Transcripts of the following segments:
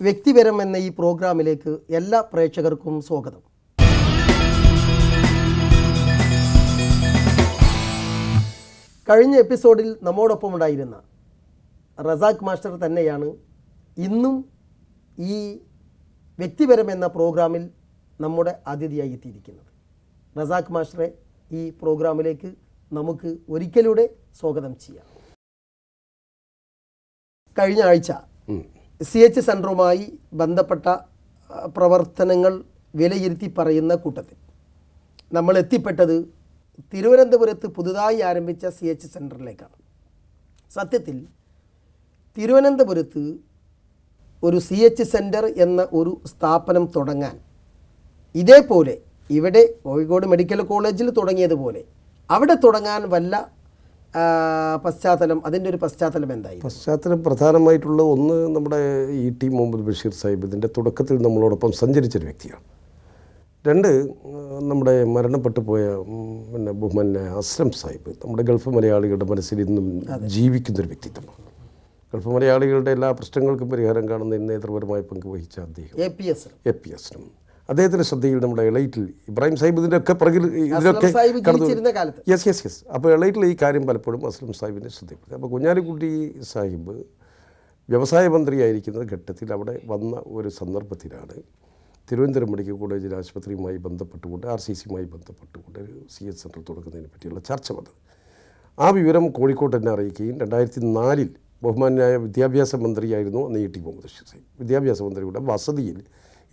വ്യക്തിപരം എന്ന ഈ പ്രോഗ്രാമിലേക്ക് എല്ലാ പ്രേക്ഷകർക്കും സ്വാഗതം. കഴിഞ്ഞ എപ്പിസോഡിൽ നമ്മോടൊപ്പം ഉണ്ടായിരുന്ന റസാഖ് മാസ്റ്റർ തന്നെയാണ് ഇന്നും ഈ വ്യക്തിപരം എന്ന പ്രോഗ്രാമിൽ നമ്മുടെ അതിഥിയായി എത്തിയിരിക്കുന്നത്. റസാഖ് മാസ്റ്ററെ ഈ പ്രോഗ്രാമിലേക്ക് നമുക്ക് ഒരിക്കലൂടെ സ്വാഗതം ചെയ്യാം. കഴിഞ്ഞ ആഴ്ച CH സെൻ്ററുമായി ബന്ധപ്പെട്ട പ്രവർത്തനങ്ങൾ വിലയിരുത്തി പറയുന്ന കൂട്ടത്തിൽ നമ്മൾ എത്തിപ്പെട്ടത് തിരുവനന്തപുരത്ത് പുതുതായി ആരംഭിച്ച CH സെൻ്ററിലേക്കാണ്. സത്യത്തിൽ തിരുവനന്തപുരത്ത് ഒരു CH സെൻ്റർ എന്ന ഒരു സ്ഥാപനം തുടങ്ങാൻ ഇതേപോലെ ഇവിടെ കോഴിക്കോട് മെഡിക്കൽ കോളേജിൽ തുടങ്ങിയതുപോലെ അവിടെ തുടങ്ങാൻ വല്ല പശ്ചാത്തലം, അതിൻ്റെ ഒരു പശ്ചാത്തലം എന്തായി? പശ്ചാത്തലം പ്രധാനമായിട്ടുള്ള ഒന്ന്, നമ്മുടെ ET മുഹമ്മദ് ബഷീർ സാഹിബ് ഇതിൻ്റെ തുടക്കത്തിൽ നമ്മളോടൊപ്പം സഞ്ചരിച്ചൊരു വ്യക്തിയാണ്. രണ്ട്, നമ്മുടെ മരണപ്പെട്ടു പോയ ബഹുമാന്യ അസ്ലം സാഹിബ് നമ്മുടെ ഗൾഫ് മലയാളികളുടെ മനസ്സിൽ ഇന്നും ജീവിക്കുന്നൊരു വ്യക്തിത്വമാണ്. ഗൾഫ് മലയാളികളുടെ എല്ലാ പ്രശ്നങ്ങൾക്കും പരിഹാരം കാണുന്നതിന് നേതൃപരമായ പങ്ക് വഹിച്ച അദ്ദേഹം APS അദ്ദേഹത്തിൻ്റെ ശ്രദ്ധയിൽ നമ്മുടെ എളൈറ്റിൽ ഇബ്രാഹിം സാഹിബ് ഇതിൻ്റെയൊക്കെ പിറകിൽ ഇതിലൊക്കെ യെസ് അപ്പോൾ എളൈറ്റിൽ ഈ കാര്യം പലപ്പോഴും അസ്ലം സാഹിബിൻ്റെ ശ്രദ്ധയിൽപ്പെട്ടു. അപ്പോൾ കുഞ്ഞാലിക്കുട്ടി സാഹിബ് വ്യവസായ മന്ത്രിയായിരിക്കുന്ന ഘട്ടത്തിൽ അവിടെ വന്ന ഒരു സന്ദർഭത്തിലാണ് തിരുവനന്തപുരം മെഡിക്കൽ കോളേജിൽ ആശുപത്രിയുമായി ബന്ധപ്പെട്ടുകൊണ്ട് RCCയുമായി ബന്ധപ്പെട്ടുകൊണ്ട് ഒരു CH സെൻ്റർ തുടങ്ങുന്നതിനെ പറ്റിയുള്ള ചർച്ച വന്നത്. ആ വിവരം കോഴിക്കോട്ട് തന്നെ അറിയിക്കുകയും 2004 ബഹുമാന്യായ വിദ്യാഭ്യാസ മന്ത്രിയായിരുന്നു അന്ന് ET മുഹമ്മദ് ബഷീർ സാഹിബ് വിദ്യാഭ്യാസ മന്ത്രിയുടെ വസതിയിൽ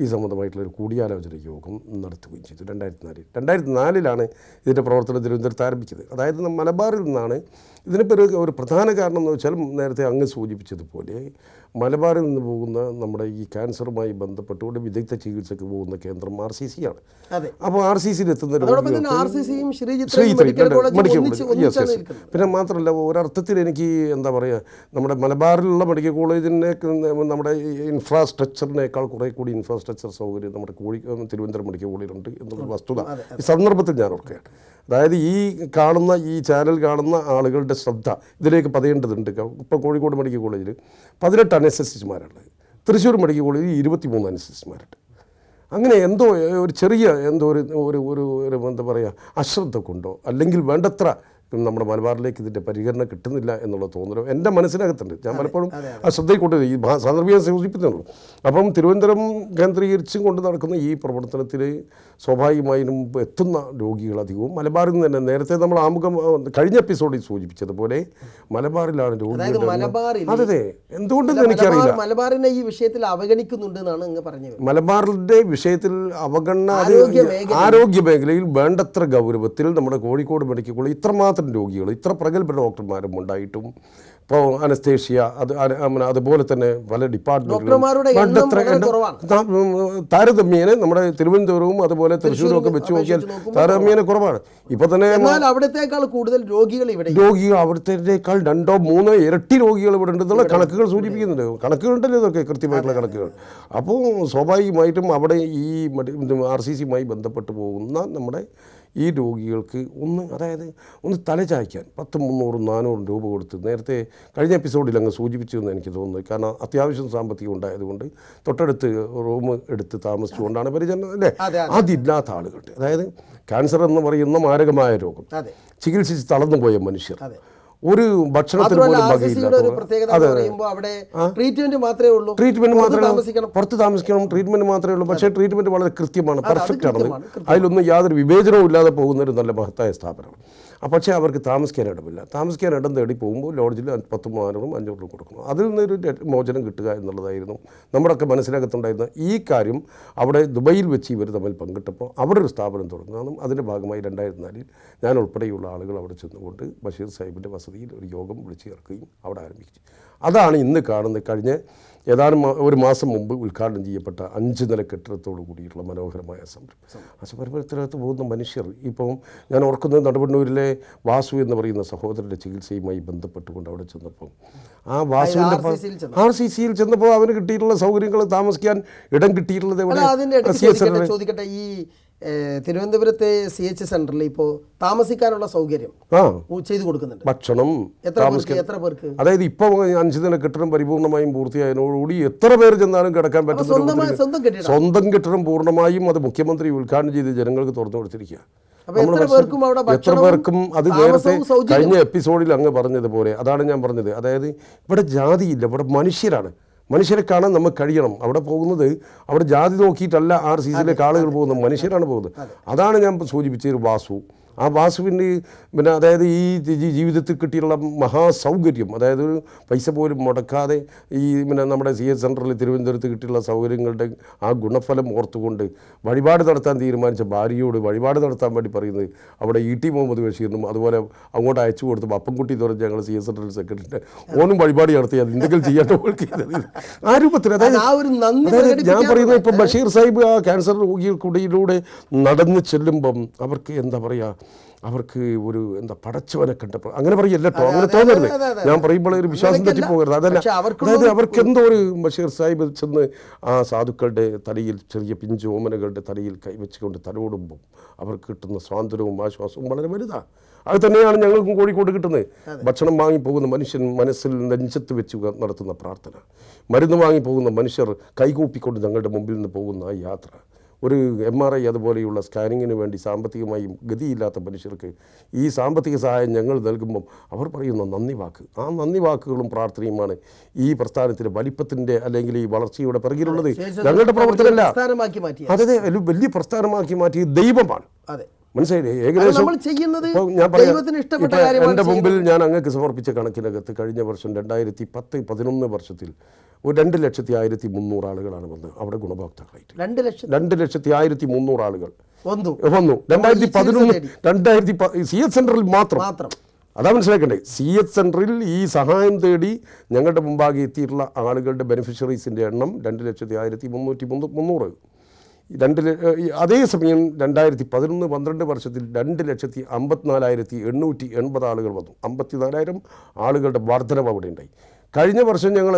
ഈ സംബന്ധമായിട്ടുള്ളൊരു കൂടിയാലോചന യോഗം നടത്തുകയും ചെയ്തു. 2004 ഇതിൻ്റെ പ്രവർത്തനം തിരുവനന്തപുരത്ത് ആരംഭിച്ചത്. അതായത് മലബാറിൽ നിന്നാണ് ഇതിനിപ്പോൾ ഒരു പ്രധാന കാരണം എന്ന് വെച്ചാൽ നേരത്തെ അങ്ങ് സൂചിപ്പിച്ചതുപോലെ മലബാറിൽ നിന്ന് പോകുന്ന നമ്മുടെ ഈ ക്യാൻസറുമായി ബന്ധപ്പെട്ടുകൊണ്ട് വിദഗ്ധ ചികിത്സയ്ക്ക് പോകുന്ന കേന്ദ്രം RCC ആണ്. അപ്പോൾ RCCയിൽ എത്തുന്ന പിന്നെ മാത്രമല്ല ഒരർത്ഥത്തിൽ എനിക്ക് എന്താ പറയുക, നമ്മുടെ മലബാറിലുള്ള മെഡിക്കൽ കോളേജിനെ നമ്മുടെ ഇൻഫ്രാസ്ട്രക്ചറിനേക്കാൾ കുറേ കൂടി ഇൻഫ്രാസ്ട്രക്ചർ സൗകര്യം നമ്മുടെ തിരുവനന്തപുരം മെഡിക്കൽ കോളേജിലുണ്ട് എന്നുള്ള വസ്തുത ഈ സന്ദർഭത്തിൽ ഞാൻ ഓർക്കുകയാണ്. അതായത് ഈ ചാനൽ കാണുന്ന ആളുകളുടെ ശ്രദ്ധ ഇതിലേക്ക് പതിയേണ്ടതുണ്ട്. ഇപ്പോൾ കോഴിക്കോട് മെഡിക്കൽ കോളേജിൽ 18 അനസ്തസിസ്റ്റുമാരുണ്ട്, തൃശ്ശൂർ മെഡിക്കൽ കോളേജിൽ 23 അനസ്തസിസ്റ്റുമാരുണ്ട്. അങ്ങനെ എന്തോ ഒരു ചെറിയ ഒരു എന്താ പറയുക അശ്രദ്ധ കൊണ്ടോ അല്ലെങ്കിൽ വേണ്ടത്ര നമ്മുടെ മലബാറിലേക്ക് ഇതിൻ്റെ പരിഗണന കിട്ടുന്നില്ല എന്നുള്ള തോന്നലോ എൻ്റെ മനസ്സിനകത്തുണ്ട്. ഞാൻ പലപ്പോഴും ആ ശ്രദ്ധയിൽ ഈ സാന്ദർഭികം സൂചിപ്പിക്കുന്നുള്ളൂ. അപ്പം തിരുവനന്തപുരം കേന്ദ്രീകരിച്ചും കൊണ്ട് നടക്കുന്ന ഈ പ്രവർത്തനത്തിൽ സ്വാഭാവികമായും എത്തുന്ന രോഗികൾ അധികവും മലബാറിൽ നിന്ന് തന്നെ. നേരത്തെ നമ്മൾ ആമുഖം കഴിഞ്ഞ എപ്പിസോഡിൽ സൂചിപ്പിച്ചതുപോലെ മലബാറിലാണ് രോഗികൾ. അതെ, എന്തുകൊണ്ടെന്ന് എനിക്കറിയില്ല. മലബാറിനെ ഈ വിഷയത്തിൽ അവഗണിക്കുന്നുണ്ട് എന്നാണ് അങ്ങ് പറഞ്ഞത്. മലബാറിൻ്റെ വിഷയത്തിൽ അവഗണന ആരോഗ്യ മേഖലയിൽ വേണ്ടത്ര ഗൗരവത്തിൽ നമ്മുടെ കോഴിക്കോട് മെഡിക്കൽ കോളേജ് ഇത്രമാത്രം രോഗികൾ ഇത്ര പ്രഗത്ഭ ഡോക്ടർമാരും ഉണ്ടായിട്ടും ഇപ്പോൾ അനസ്തേഷ്യ അതുപോലെ തന്നെ പല ഡിപ്പാർട്ട്മെന്റുകളും താരതമ്യേന നമ്മുടെ തിരുവനന്തപുരവും അതുപോലെ തൃശ്ശൂരും ഒക്കെ വെച്ച് നോക്കിയാൽ താരതമ്യേന കുറവാണ്. ഇപ്പൊ തന്നെ അവിടത്തേക്കാൾ കൂടുതൽ രോഗികൾ അവിടത്തേക്കാൾ 2-3 ഇരട്ടി രോഗികൾ ഇവിടെ ഉണ്ടെന്നുള്ള കണക്കുകൾ സൂചിപ്പിക്കുന്നുണ്ട്. കണക്കുകളുണ്ടല്ലോ ഇതൊക്കെ കൃത്യമായിട്ടുള്ള കണക്കുകൾ. അപ്പോൾ സ്വാഭാവികമായിട്ടും അവിടെ ഈ RCCയുമായി ബന്ധപ്പെട്ട് പോകുന്ന നമ്മുടെ ഈ രോഗികൾക്ക് ഒന്ന് തലചായ്ക്കാൻ 300-400 രൂപ കൊടുത്ത് നേരത്തെ കഴിഞ്ഞ എപ്പിസോഡിൽ അങ്ങ് സൂചിപ്പിച്ചു എന്ന് എനിക്ക് തോന്നുന്നു. കാരണം അത്യാവശ്യം സാമ്പത്തികം ഉണ്ടായതുകൊണ്ട് തൊട്ടടുത്ത് റൂം എടുത്ത് താമസിച്ചുകൊണ്ടാണ് പരിചരണം അല്ലേ. അതില്ലാത്ത ആളുകളുടെ, അതായത് ക്യാൻസർ എന്ന് പറയുന്ന മാരകമായ രോഗം ചികിത്സിച്ച് തളർന്നു പോയ മനുഷ്യർ, ഒരു ഭക്ഷണത്തിന് പോലും വകയില്ലാത്ത, ട്രീറ്റ്മെന്റ് മാത്രമേ ഉള്ളൂ, പുറത്ത് താമസിക്കണം, ട്രീറ്റ്മെന്റ് മാത്രമേ ഉള്ളൂ. പക്ഷേ ട്രീറ്റ്മെന്റ് വളരെ കൃത്യമാണ്, പെർഫെക്റ്റ് ആണ്. അതിലൊന്നും യാതൊരു വിവേചനവും ഇല്ലാതെ പോകുന്ന ഒരു നല്ല മഹത്തായ സ്ഥാപനമാണ്. പക്ഷേ അവർക്ക് താമസിക്കാൻ ഇടമില്ല. താമസിക്കാൻ ഇടം തേടി പോകുമ്പോൾ ലോഡ്ജിൽ 10,000-500 കൊടുക്കണം. അതിൽ നിന്നൊരു മോചനം കിട്ടുക എന്നുള്ളതായിരുന്നു നമ്മുടെയൊക്കെ മനസ്സിനകത്തുണ്ടായിരുന്ന ഈ കാര്യം. അവിടെ ദുബൈയിൽ വെച്ച് ഇവർ തമ്മിൽ പങ്കിട്ടപ്പോൾ അവിടെ ഒരു സ്ഥാപനം തുടങ്ങുന്നതും അതിൻ്റെ ഭാഗമായി 2004 ഞാൻ ഉൾപ്പെടെയുള്ള ആളുകൾ അവിടെ ചെന്നുകൊണ്ട് ബഷീർ സാഹിബിൻ്റെ വസതിയിൽ ഒരു യോഗം വിളിച്ചു ചേർക്കുകയും അവിടെ ആരംഭിച്ചു. അതാണ് ഇന്ന് കാണുന്ന കഴിഞ്ഞ ഏതാനും ഒരു മാസം മുമ്പ് ഉദ്ഘാടനം ചെയ്യപ്പെട്ട 5 നില കെട്ടിടത്തോടു കൂടിയിട്ടുള്ള മനോഹരമായ സംരംഭം. ആശുപത്രിക്കകത്ത് പോകുന്ന മനുഷ്യർ ഇപ്പം ഞാൻ ഓർക്കുന്നത് നെടുമണ്ണൂരിലെ വാസു എന്ന് പറയുന്ന സഹോദരൻ്റെ ചികിത്സയുമായി ബന്ധപ്പെട്ടുകൊണ്ട് അവിടെ ചെന്നപ്പോൾ ആ വാസുവിൻ്റെ RCCയിൽ ചെന്നപ്പോൾ അവന് കിട്ടിയിട്ടുള്ള സൗകര്യങ്ങൾ, താമസിക്കാൻ ഇടം കിട്ടിയിട്ടുള്ളത് ചോദിക്കട്ടെ, ഈ തിരുവനന്തപുരത്തെ CH സെന്ററിൽ ഇപ്പോൾ താമസിക്കാനുള്ള സൗകര്യം ചെയ്തു കൊടുക്കുന്നുണ്ട്. ഭക്ഷണം, എത്ര പേർക്ക്? അതായത് ഇപ്പോൾ 5 നില കെട്ടിടം പരിപൂർണമായും പൂർത്തിയായതോടുകൂടി എത്ര പേര് ചെന്നാലും കിടക്കാൻ പറ്റുന്ന സ്വന്തം കെട്ടിടം പൂർണ്ണമായും അത് മുഖ്യമന്ത്രി ഉദ്ഘാടനം ചെയ്ത് ജനങ്ങൾക്ക് തുറന്നു കൊടുത്തിരിക്കുക. എത്ര പേർക്കും അത് നേരത്തെ കഴിഞ്ഞ എപ്പിസോഡിൽ അങ്ങ് പറഞ്ഞതുപോലെ അതാണ് ഞാൻ പറഞ്ഞത്. അതായത് ഇവിടെ ജാതിയില്ല, ഇവിടെ മനുഷ്യരാണ്. മനുഷ്യരെ കാണാൻ നമുക്ക് കഴിയണം. അവിടെ പോകുന്നത് അവിടെ ജാതി നോക്കിയിട്ടല്ല RCCയിലേക്ക് ആളുകൾ പോകുന്നത്, മനുഷ്യരാണ് പോകുന്നത്. അതാണ് ഞാൻ സൂചിപ്പിച്ചൊരു വാസു. ആ വാസുവിന് പിന്നെ അതായത് ഈ ജീവിതത്തിൽ കിട്ടിയുള്ള മഹാസൗകര്യം, അതായത് ഒരു പൈസ പോലും മുടക്കാതെ ഈ പിന്നെ നമ്മുടെ CH സെൻറ്ററിൽ തിരുവനന്തപുരത്ത് കിട്ടിയുള്ള സൗകര്യങ്ങളുടെ ആ ഗുണഫലം ഓർത്തുകൊണ്ട് വഴിപാട് നടത്താൻ തീരുമാനിച്ച ഭാര്യയോട് വഴിപാട് നടത്താൻ വേണ്ടി പറയുന്നത് അവിടെ ET മുഹമ്മദ് ബഷീറിനും അതുപോലെ അങ്ങോട്ട് അയച്ചു കൊടുത്തപ്പോൾ അപ്പൻകുട്ടി എന്ന് പറഞ്ഞ ഞങ്ങൾ CH സെൻറ്ററിൽ സെക്രട്ടറി ഓനും വഴിപാട് നടത്തി അത് എന്തെങ്കിലും ചെയ്യേണ്ട ആ രൂപത്തിൽ. അതായത് ഞാൻ പറയുന്നത് ഇപ്പം ബഷീർ സാഹിബ് ആ ക്യാൻസർ രോഗികൾക്കിടയിലൂടെ നടന്നു ചെല്ലുമ്പം അവർക്ക് എന്താ പറയുക, അവർക്ക് ഒരു എന്താ പടച്ചവനെ കണ്ടപ്പോൾ അങ്ങനെ പറയല്ലോ, അങ്ങനെ തോന്നരുത്. ഞാൻ പറയുമ്പോൾ ഒരു വിശ്വാസം തെറ്റിപ്പോകരുത്. അതല്ല, അതായത് അവർക്ക് എന്തോ ഒരു ബഷീർ സാഹിബ് ചെന്ന് ആ സാധുക്കളുടെ തലയിൽ ചെറിയ പിഞ്ചു ഓമനകളുടെ തലയിൽ കൈവച്ചുകൊണ്ട് തലോടുമ്പോൾ അവർക്ക് കിട്ടുന്ന സ്വാതന്ത്ര്യവും ആശ്വാസവും വളരെ വലുതാണ്. അത് തന്നെയാണ് ഞങ്ങൾക്കും കോഴിക്കോട് കിട്ടുന്നത്. ഭക്ഷണം വാങ്ങിപ്പോകുന്ന മനുഷ്യൻ മനസ്സിൽ നെഞ്ചത്ത് വെച്ച് നടത്തുന്ന പ്രാർത്ഥന, മരുന്ന് വാങ്ങിപ്പോകുന്ന മനുഷ്യർ കൈകൂപ്പിക്കൊണ്ട് ഞങ്ങളുടെ മുമ്പിൽ നിന്ന് പോകുന്ന ആ യാത്ര, ഒരു MRI അതുപോലെയുള്ള സ്കാനിങ്ങിന് വേണ്ടി സാമ്പത്തികമായി ഗതിയില്ലാത്ത മനുഷ്യർക്ക് ഈ സാമ്പത്തിക സഹായം ഞങ്ങൾ നൽകുമ്പം അവർ പറയുന്ന നന്ദി വാക്ക്, ആ നന്ദി വാക്കുകളും പ്രാർത്ഥനയുമാണ് ഈ പ്രസ്ഥാനത്തിൻ്റെ വലിപ്പത്തിൻ്റെ അല്ലെങ്കിൽ ഈ വളർച്ചയുടെ പിറകിലുള്ളത്. ഞങ്ങളുടെ പ്രവർത്തനമല്ല, അതെ വലിയ പ്രസ്ഥാനമാക്കി മാറ്റിയ ദൈവമാണ്. മനസ്സിലായില്ലേ? ഏകദേശം ഞാൻ പറയാം, എൻ്റെ മുമ്പിൽ ഞാൻ അങ്ങക്ക് സമർപ്പിച്ച കണക്കിനകത്ത് കഴിഞ്ഞ വർഷം 2010-11 വർഷത്തിൽ ഒരു 2,01,300 ആളുകളാണ് വന്നത് അവിടെ ഗുണഭോക്താക്കളായിട്ട്. 2,01,300 ആളുകൾ വന്നു 2011 CH സെൻറ്ററിൽ മാത്രം. അതാ മനസ്സിലാക്കണ്ടേ, CH സെൻറ്ററിൽ ഈ സഹായം തേടി ഞങ്ങളുടെ മുമ്പാകെ എത്തിയിട്ടുള്ള ആളുകളുടെ ബെനിഫിഷ്യറീസിൻ്റെ എണ്ണം 2,01,300. അതേസമയം 2011-12 വർഷത്തിൽ 2,54,880 ആളുകൾ വന്നു. 54,000 ആളുകളുടെ വർധനവ് അവിടെ ഉണ്ടായി. കഴിഞ്ഞ വർഷം ഞങ്ങൾ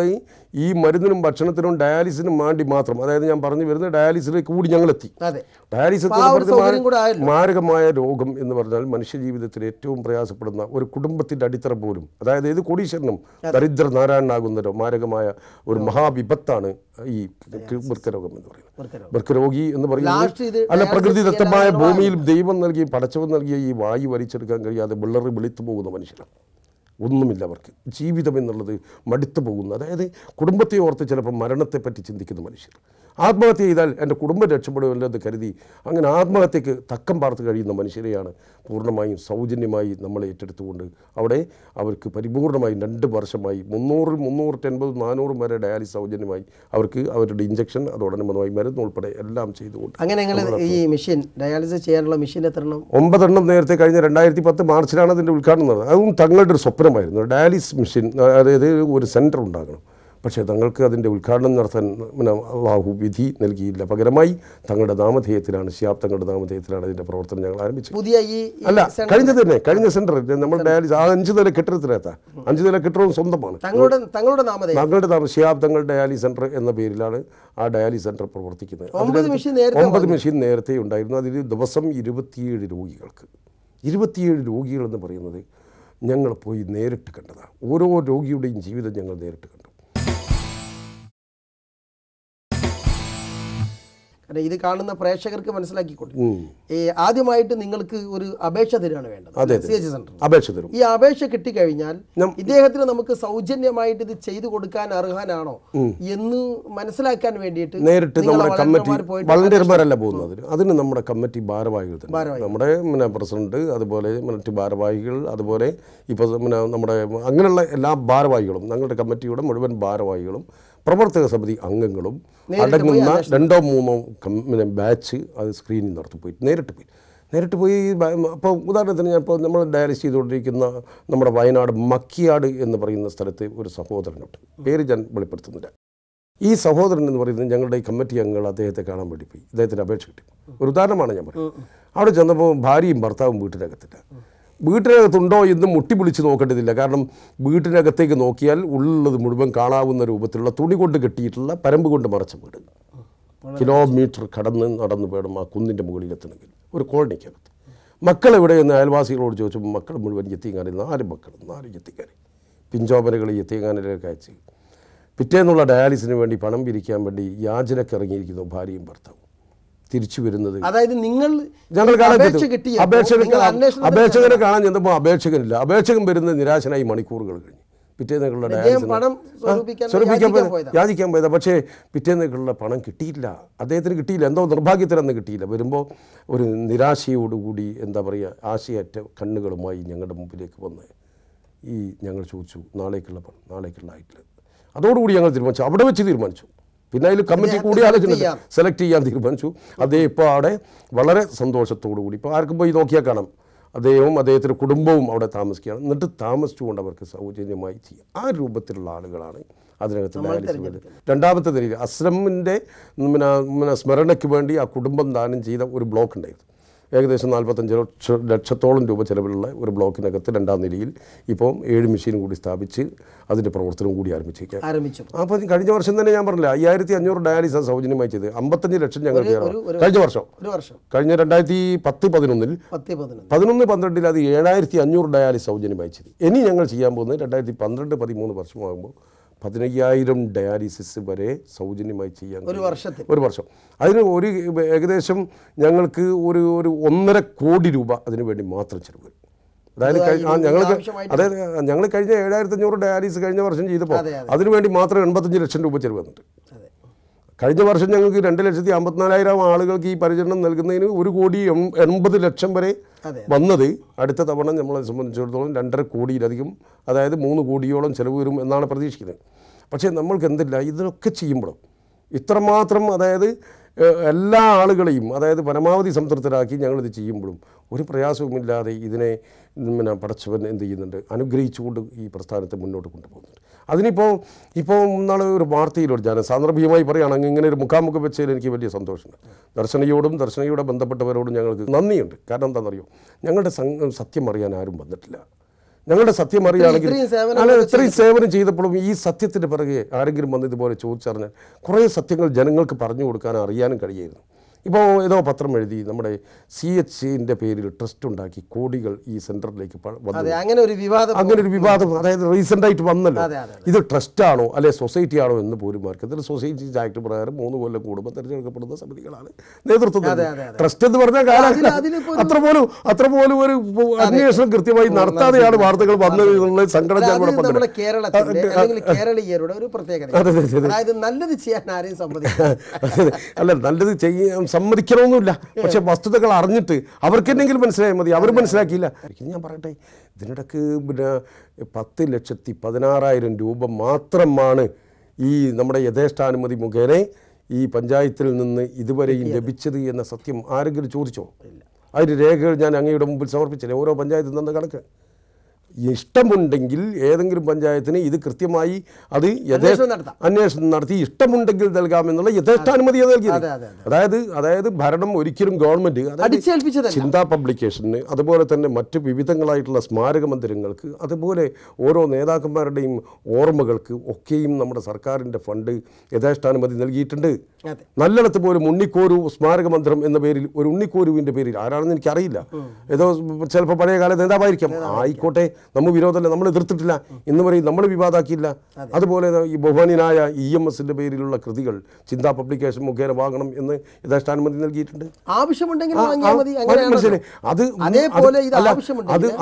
ഈ മരുന്നിനും ഭക്ഷണത്തിനും ഡയാലിസിനും വേണ്ടി മാത്രം, അതായത് ഞാൻ പറഞ്ഞു വരുന്നത് ഡയാലിസിലേക്ക് കൂടി ഞങ്ങളെത്തി. ഡയാലിസിസ് മാരകമായ രോഗം എന്ന് പറഞ്ഞാൽ മനുഷ്യജീവിതത്തിൽ ഏറ്റവും പ്രയാസപ്പെടുന്ന ഒരു കുടുംബത്തിൻ്റെ അടിത്തറ പോലും, അതായത് ഇത് കോടീശ്വരനും ദരിദ്ര നാരായണനാകുന്ന മാരകമായ ഒരു മഹാവിപത്താണ് ഈ വൃക്കരോഗം എന്ന് പറയുന്നത്. വൃക്കരോഗി എന്ന് പറയുന്നത് അല്ല, പ്രകൃതിദത്തമായ ഭൂമിയിൽ ദൈവം നൽകി പടച്ചവൻ നൽകിയ ഈ വായു വലിച്ചെടുക്കാൻ കഴിയാതെ വെളിത്തു പോകുന്ന മനുഷ്യരാണ്. ഒന്നുമില്ല അവർക്ക്, ജീവിതം എന്നുള്ളത് മടുത്തു പോകുന്നു. അതായത് കുടുംബത്തെ ഓർത്ത് ചിലപ്പോൾ മരണത്തെപ്പറ്റി ചിന്തിക്കുന്ന മനുഷ്യർ. ആത്മഹത്യ ചെയ്താൽ എൻ്റെ കുടുംബം രക്ഷപ്പെടുമല്ലോ എന്ന് കരുതി അങ്ങനെ ആത്മഹത്യക്ക് തക്കം പാർത്ത് കഴിയുന്ന മനുഷ്യരെയാണ് പൂർണ്ണമായും സൗജന്യമായി നമ്മൾ ഏറ്റെടുത്തുകൊണ്ട് അവിടെ അവർക്ക് പരിപൂർണമായി 2 വർഷമായി 300, 380, 400 വരെ ഡയാലിസിസ് സൗജന്യമായി അവർക്ക് അവരുടെ ഇഞ്ചക്ഷൻ അതോടനുബന്ധമായി മരുന്ന് ഉൾപ്പെടെ എല്ലാം ചെയ്തുകൊണ്ട്. അങ്ങനെ ഈ മെഷീൻ ഡയാലിസിസ് ചെയ്യാനുള്ള മെഷീൻ 9 എണ്ണം നേരത്തെ കഴിഞ്ഞ 2010 മാർച്ചിലാണ് അതിൻ്റെ ഉദ്ഘാടനം നടന്നത്. അതും തങ്ങളുടെ ഒരു സ്വപ്നമായിരുന്നു, ഡയാലിസിസ് മെഷീൻ, അതായത് ഒരു സെൻറ്റർ ഉണ്ടാകണം. പക്ഷേ തങ്ങൾക്ക് അതിൻ്റെ ഉദ്ഘാടനം നടത്താൻ അള്ളാഹു വിധി നൽകിയില്ല. പകരമായി തങ്ങളുടെ നാമധേയത്തിലാണ്, ശിഹാബ് തങ്ങളുടെ നാമധേയത്തിലാണ് അതിൻ്റെ പ്രവർത്തനം ഞങ്ങൾ ആരംഭിച്ചത്. അല്ല, കഴിഞ്ഞ സെൻറ്റർ നമ്മൾ ഡയാലിസിസ് 5 നില കെട്ടിടത്തിനകത്ത 5 നില കെട്ടിടവും സ്വന്തമാണ്. തങ്ങളുടെ നാമം ശിഹാബ് തങ്ങളുടെ ഡയാലിസിസ് സെൻറ്റർ എന്ന പേരിലാണ് ആ ഡയാലിസിസ് സെൻറ്റർ പ്രവർത്തിക്കുന്നത്. 9 മെഷീൻ നേരത്തെ ഉണ്ടായിരുന്നു. അതിൽ ദിവസം 27 രോഗികൾക്ക് 27 രോഗികളെന്ന് പറയുന്നത് ഞങ്ങൾ പോയി നേരിട്ട് കണ്ടതാണ്. ഓരോ രോഗിയുടെയും ജീവിതം ഞങ്ങൾ നേരിട്ട് കണ്ടു. ഇത് കാണുന്ന പ്രേക്ഷകർക്ക് മനസ്സിലാക്കിക്കൊണ്ട് ആദ്യമായിട്ട് നിങ്ങൾക്ക് ഒരു അപേക്ഷ തരികയാണ് വേണ്ടത്. CH സെന്റർ ഈ അപേക്ഷ കിട്ടിക്കഴിഞ്ഞാൽ ഇദ്ദേഹത്തിന് നമുക്ക് സൗജന്യമായിട്ട് ഇത് ചെയ്തു കൊടുക്കാൻ അർഹനാണോ എന്ന് മനസ്സിലാക്കാൻ വേണ്ടിയിട്ട് നേരിട്ട് നമ്മുടെ കമ്മിറ്റി വളണ്ടിയർമാരല്ല പോകുന്നത്, അതിന് നമ്മുടെ കമ്മിറ്റി ഭാരവാഹികൾ തന്നെ, നമ്മുടെ പ്രസിഡന്റ് അതുപോലെ മറ്റ് ഭാരവാഹികൾ, അതുപോലെ ഇപ്പോൾ നമ്മുടെ അങ്ങനെയുള്ള എല്ലാ ഭാരവാഹികളും, ഞങ്ങളുടെ കമ്മിറ്റിയുടെ മുഴുവൻ ഭാരവാഹികളും പ്രവർത്തക സമിതി അംഗങ്ങളും അടങ്ങുന്ന 2-3 ബാച്ച് അത് സ്ക്രീനിങ് നടത്തി നേരിട്ട് പോയി. അപ്പോൾ ഉദാഹരണത്തിന് ഞാൻ ഇപ്പോൾ നമ്മൾ ഡയാലിസിസ് ചെയ്തുകൊണ്ടിരിക്കുന്ന നമ്മുടെ വയനാട് മക്കിയാട് എന്ന് പറയുന്ന സ്ഥലത്ത് ഒരു സഹോദരനുണ്ട്, പേര് ഞാൻ വെളിപ്പെടുത്തുന്നില്ല. ഈ സഹോദരൻ എന്ന് പറയുന്നത് ഞങ്ങളുടെ ഈ കമ്മിറ്റി അംഗങ്ങൾ അദ്ദേഹത്തെ കാണാൻ വേണ്ടി പോയി, അദ്ദേഹത്തിന് അപേക്ഷ കിട്ടി. ഒരു ഉദാഹരണമാണ് ഞാൻ പറയുന്നത്. അവിടെ ചെന്നപ്പോൾ ഭാര്യയും ഭർത്താവും വീട്ടിനകത്തില്ല. വീട്ടിനകത്തുണ്ടോ എന്ന് മുട്ടി വിളിച്ച് നോക്കേണ്ടതില്ല, കാരണം വീട്ടിനകത്തേക്ക് നോക്കിയാൽ ഉള്ളത് മുഴുവൻ കാണാവുന്ന രൂപത്തിലുള്ള തുണി കൊണ്ട് കെട്ടിയിട്ടുള്ള പരമ്പ് കൊണ്ട് മറച്ച വീട്. കിലോമീറ്റർ കടന്ന് നടന്ന് വേണം ആ കുന്നിൻ്റെ മുകളിലെത്തണമെങ്കിൽ ഒരു കോളനിക്കകത്ത്. മക്കളെവിടെയെന്ന് അയൽവാസികളോട് ചോദിച്ചപ്പോൾ മക്കൾ മുഴുവൻ യത്തീംഖാനയിൽ 4 മക്കൾ 4 യത്തീംഖാന പിഞ്ചോപനകൾ യത്തീംഖാനയിലേക്ക് അയച്ച് പിറ്റേന്നുള്ള ഡയാലിസിന് വേണ്ടി പണം പിരിക്കാൻ വേണ്ടി യാചനക്ക് ഇറങ്ങിയിരിക്കുന്നു ഭാര്യയും ഭർത്താവും. തിരിച്ചു വരുന്നത് അതായത് ഞങ്ങൾ അപേക്ഷകനെ കാണാൻ ചെന്നപ്പോൾ അപേക്ഷകനില്ല. അപേക്ഷകൻ വരുന്നത് നിരാശനായി മണിക്കൂറുകൾ കഴിഞ്ഞ്. പിറ്റേന്നേക്കുള്ള യാചിക്കാൻ പോയതാ. പക്ഷേ പിറ്റേന്നേക്കുള്ള പണം കിട്ടിയില്ല, അദ്ദേഹത്തിന് കിട്ടിയില്ല. എന്തോ നിർഭാഗ്യത്തിനന്ന് കിട്ടിയില്ല. വരുമ്പോൾ ഒരു നിരാശയോടുകൂടി എന്താ പറയുക ആശയറ്റ കണ്ണുകളുമായി ഞങ്ങളുടെ മുമ്പിലേക്ക് വന്ന് ഞങ്ങൾ ചോദിച്ചു നാളേക്കുള്ള പണം, നാളേക്കുള്ള ആയിട്ടില്ല. അതോടുകൂടി ഞങ്ങൾ തീരുമാനിച്ചു, അവിടെ വെച്ച് തീരുമാനിച്ചു. പിന്നെ അതിൽ കമ്മിറ്റി കൂടി ആലോചന സെലക്ട് ചെയ്യാൻ തീരുമാനിച്ചു. അദ്ദേഹം ഇപ്പോൾ അവിടെ വളരെ സന്തോഷത്തോടു കൂടി ഇപ്പോൾ ആർക്കും പോയി നോക്കിയാൽ കാണാം അദ്ദേഹവും അദ്ദേഹത്തിൻ്റെ കുടുംബവും അവിടെ താമസിക്കുകയാണ്. എന്നിട്ട് താമസിച്ചുകൊണ്ട് അവർക്ക് സൗജന്യമായി ചെയ്യാം. ആ രൂപത്തിലുള്ള ആളുകളാണ് അതിനകത്ത് ഡയാലിസിസ് വേണ്ടത്. രണ്ടാമത്തെ നിലയിൽ അസ്ലമിൻ്റെ സ്മരണയ്ക്ക് വേണ്ടി ആ കുടുംബം ദാനം ചെയ്ത ഒരു ബ്ലോക്ക് ഉണ്ടായിരുന്നു. ഏകദേശം 45 ലക്ഷത്തോളം രൂപ ചിലവിലുള്ള ഒരു ബ്ലോക്കിനകത്ത് രണ്ടാം നിലയിൽ ഇപ്പോൾ 7 മെഷീൻ കൂടി സ്ഥാപിച്ച് അതിൻ്റെ പ്രവർത്തനം കൂടി ആരംഭിച്ചു. അപ്പോൾ കഴിഞ്ഞ വർഷം തന്നെ ഞാൻ പറഞ്ഞില്ല 5500 ഡയാലിസിസ് സൗജന്യമായി ചെയ്ത് 55 ലക്ഷം ഞങ്ങൾ കഴിഞ്ഞ വർഷം കഴിഞ്ഞ 2010-11 11-12 അത് 7500 ഡയാലിസിസ് സൗജന്യമായി ചെയ്തു. ഇനി ഞങ്ങൾ ചെയ്യാൻ പോകുന്നത് 2012-13 വർഷമാകുമ്പോൾ 15000 ഡയാലിസിസ് വരെ സൗജന്യമായി ചെയ്യാൻ ഒരു വർഷം. അതിന് ഏകദേശം ഞങ്ങൾക്ക് ഒരു 1.5 കോടി രൂപ അതിനു വേണ്ടി മാത്രം ചിലവ്. അതായത് ഞങ്ങൾ കഴിഞ്ഞ 7500 ഡയാലിസിസ് കഴിഞ്ഞ വർഷം ചെയ്തപ്പോൾ അതിനുവേണ്ടി മാത്രം 85 ലക്ഷം രൂപ ചിലവ് വന്നിട്ട്. കഴിഞ്ഞ വർഷം ഞങ്ങൾക്ക് 2,54,000 ആളുകൾക്ക് ഈ പരിചരണം നൽകുന്നതിന് 1,80,00,000 വരെ വന്നത്. അടുത്ത തവണ നമ്മളെ സംബന്ധിച്ചിടത്തോളം 2.5 കോടിയിലധികം, അതായത് 3 കോടിയോളം ചിലവ് വരും എന്നാണ് പ്രതീക്ഷിക്കുന്നത്. പക്ഷേ നമ്മൾക്ക് എന്തില്ല ഇതൊക്കെ ചെയ്യുമ്പോഴും ഇത്രമാത്രം അതായത് എല്ലാ ആളുകളെയും അതായത് പരമാവധി സംതൃപ്തരാക്കി ഞങ്ങളിത് ചെയ്യുമ്പോഴും ഒരു പ്രയാസവുമില്ലാതെ ഇതിനെ പടച്ചവൻ എന്ത് ചെയ്യുന്നുണ്ട് അനുഗ്രഹിച്ചുകൊണ്ട് ഈ പ്രസ്ഥാനത്തെ മുന്നോട്ട് കൊണ്ടുപോകുന്നുണ്ട്. ഇപ്പോൾ നാളെ ഒരു വാർത്തയിലൂടെ ഞാൻ സാന്ദർഭികമായി പറയുകയാണെങ്കിൽ ഇങ്ങനെ ഒരു മുഖാമുഖം വെച്ചതിൽ എനിക്ക് വലിയ സന്തോഷമുണ്ട്. ദർശനയോടെ ബന്ധപ്പെട്ടവരോടും ഞങ്ങൾക്ക് നന്ദിയുണ്ട്. കാരണം എന്താണെന്നറിയോ, ഞങ്ങളുടെ സത്യം അറിയാൻ ആരും വന്നിട്ടില്ല. ഞങ്ങളുടെ സത്യം അറിയുകയാണെങ്കിൽ ഇത്രയും സേവനം ചെയ്തപ്പോഴും ഈ സത്യത്തിൻ്റെ പിറകെ ആരെങ്കിലും വന്ന് ഇതുപോലെ ചോദിച്ചറിഞ്ഞാൽ കുറേ സത്യങ്ങൾ ജനങ്ങൾക്ക് പറഞ്ഞു കൊടുക്കാനും അറിയാനും കഴിയായിരുന്നു. ഇപ്പോൾ ഏതോ പത്രം എഴുതി നമ്മുടെ CHന്റെ പേരിൽ ട്രസ്റ്റ് ഉണ്ടാക്കി കോടികൾ ഈ സെൻറ്ററിലേക്ക് വന്നു. അങ്ങനെ ഒരു വിവാദം അതായത് റീസെൻ്റായിട്ട് വന്നല്ലോ. ഇത് ട്രസ്റ്റാണോ അല്ലെ സൊസൈറ്റി ആണോ എന്ന് പോലും മാർക്കത്തിൽ സൊസൈറ്റീസ് ആക്ട് പ്രകാരം 3 കൊല്ലം കൂടുമ്പോൾ തിരഞ്ഞെടുക്കപ്പെടുന്ന സമിതികളാണ് നേതൃത്വം. ട്രസ്റ്റ് എന്ന് പറഞ്ഞാൽ അത്രപോലും ഒരു അന്വേഷണം കൃത്യമായി നടത്താതെയാണ് വാർത്തകൾ വന്നത് എന്നുള്ള സങ്കടം കേരളീയരുടെ ഒരു പ്രത്യേകത. നല്ലത് ചെയ്യാൻ ആരെയും അല്ല, നല്ലത് ചെയ്യാൻ സമ്മതിക്കണമെന്നില്ല. പക്ഷെ വസ്തുതകൾ അറിഞ്ഞിട്ട് അവർക്ക് എന്തെങ്കിലും മനസ്സിലായാൽ മതി. അവർ മനസ്സിലാക്കിയില്ല. ഞാൻ പറയട്ടെ, ഇതിനിടക്ക് 10,16,000 രൂപ മാത്രമാണ് ഈ നമ്മുടെ യഥേഷ്ടാനുമതി മുഖേന ഈ പഞ്ചായത്തിൽ നിന്ന് ഇതുവരെയും ലഭിച്ചത് എന്ന സത്യം ആരെങ്കിലും ചോദിച്ചോ? അതിൻ്റെ രേഖകൾ ഞാൻ അങ്ങയുടെ മുമ്പിൽ സമർപ്പിച്ചില്ലേ? ഓരോ പഞ്ചായത്തിൽ നിന്ന് കണക്ക്. ഇഷ്ടമുണ്ടെങ്കിൽ ഏതെങ്കിലും പഞ്ചായത്തിന് ഇത് കൃത്യമായി അത് അന്വേഷണം നടത്തി ഇഷ്ടമുണ്ടെങ്കിൽ നൽകാമെന്നുള്ള യഥേഷ്ടാനുമതി നൽകിയത്. അതായത് ഭരണം ഒരിക്കലും ഗവൺമെൻറ് ചിന്താ പബ്ലിക്കേഷന് അതുപോലെ തന്നെ മറ്റ് വിവിധങ്ങളായിട്ടുള്ള സ്മാരക മന്ദിരങ്ങൾക്ക് അതുപോലെ ഓരോ നേതാക്കന്മാരുടെയും ഓർമ്മകൾക്ക് ഒക്കെയും നമ്മുടെ സർക്കാരിൻ്റെ ഫണ്ട് യഥേഷ്ടാനുമതി നൽകിയിട്ടുണ്ട്. നല്ലിടത്ത് പോലും ഉണ്ണിക്കോരു സ്മാരക മന്ദിരം എന്ന പേരിൽ ഒരു ഉണ്ണിക്കോരുവിൻ്റെ പേരിൽ ആരാണെന്ന് എനിക്കറിയില്ല, ഏതോ ചിലപ്പോൾ പഴയകാല നേതാവായിരിക്കാം, ആയിക്കോട്ടെ, നമ്മൾ വിരോധമല്ല, നമ്മൾ എതിർത്തിട്ടില്ല, ഇന്ന് വരെയും നമ്മൾ വിവാദമാക്കിയില്ല. അതുപോലെ ഈ ബഹുമാന്യനായ EMSന്റെ പേരിലുള്ള കൃതികൾ ചിന്താ പബ്ലിക്കേഷൻ മുഖേന വാങ്ങണം എന്ന് യഥേഷ്ടാനുമതി നൽകിയിട്ടുണ്ട്.